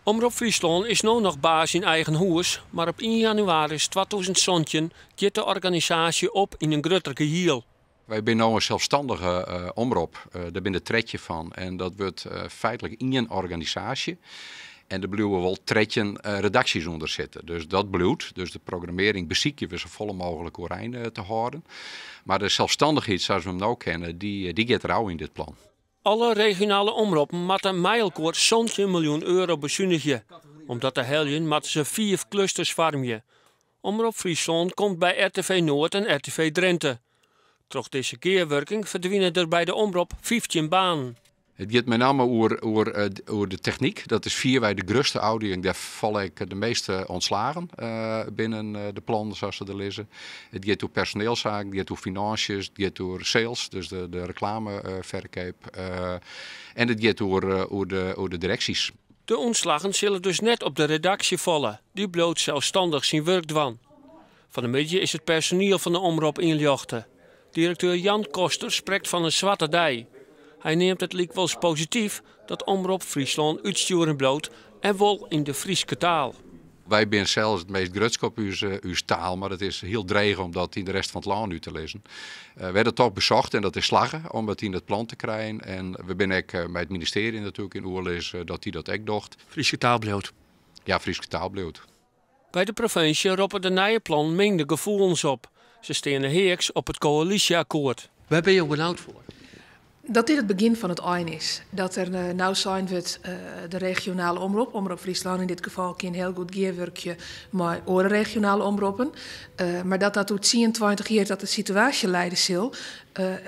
Omroep Friesland is nu nog baas in eigen huis, maar op 1 januari 2017 gaat de organisatie op in een groter geheel. Wij zijn nu een zelfstandige omroep, daar ben je tretje van. En dat wordt feitelijk één organisatie. En er blijven wel 13 redacties onder zitten. Dus dat bloedt. Dus de programmering bezieken we zo vol mogelijk overeind te houden. Maar de zelfstandigheid zoals we hem nu kennen, die gaat rauw in dit plan. Alle regionale omroepen moeten met elkaar zo'n miljoen euro bezuinigen. Omdat de helden moeten ze 4 clusters vormen. Omroep Friesland komt bij RTV Noord en RTV Drenthe. Door deze keerwerking verdwijnen er bij de omroep 15 banen. Het gaat met name over de techniek. Dat is vierwij de grootste afdeling. Daar vallen ik de meeste ontslagen binnen de plannen zoals ze er lezen. Het gaat over personeelszaken, het gaat over financiën, het gaat over sales, dus de reclameverkoop. En het gaat over de directies. De ontslagen zullen dus net op de redactie vallen. Die bloot zelfstandig zijn werk doen. Van de middag is het personeel van de omroep inlichten. Directeur Jan Koster spreekt van een zwarte dij. Hij neemt het lijkt wel eens positief dat Omroep Friesland uitsturen bloot en wel in de Frieske taal. Wij zijn zelfs het meest grutsk op uw taal, maar het is heel dreig om dat in de rest van het land nu te lezen. We hebben toch bezocht en dat is slagen om het in het plan te krijgen. En we zijn ook met het ministerie natuurlijk in oorlees dat hij dat ook docht. Frieske taal bloot. Ja, Frieske taal bloot. Bij de provincie roepen de nieuwe plan mengde gevoelens op. Ze stenen heeks op het coalitieakkoord. Waar ben je benauwd voor? Dat dit het begin van het eind is. Dat er nou zijn wordt de regionale omroep, Omroep Friesland in dit geval, een heel goed geerwerkje met andere regionale omroepen. Maar dat tot 23 jaar dat de situatie leiden zal,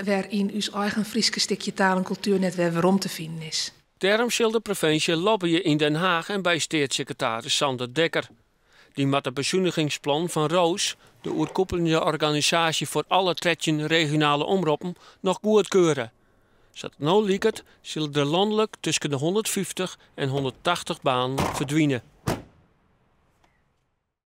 waarin uw eigen Frieske stukje taal en cultuur net weer waarom te vinden is. Daarom zal de provincie lobbyen in Den Haag en bij staatssecretaris Sander Dekker. Die met het bezuinigingsplan van Roos, de oerkoepelende organisatie voor alle 13 regionale omroepen, nog goedkeuren. Zoals het nou lijkt, zullen er landelijk tussen de 150 en 180 banen verdwijnen.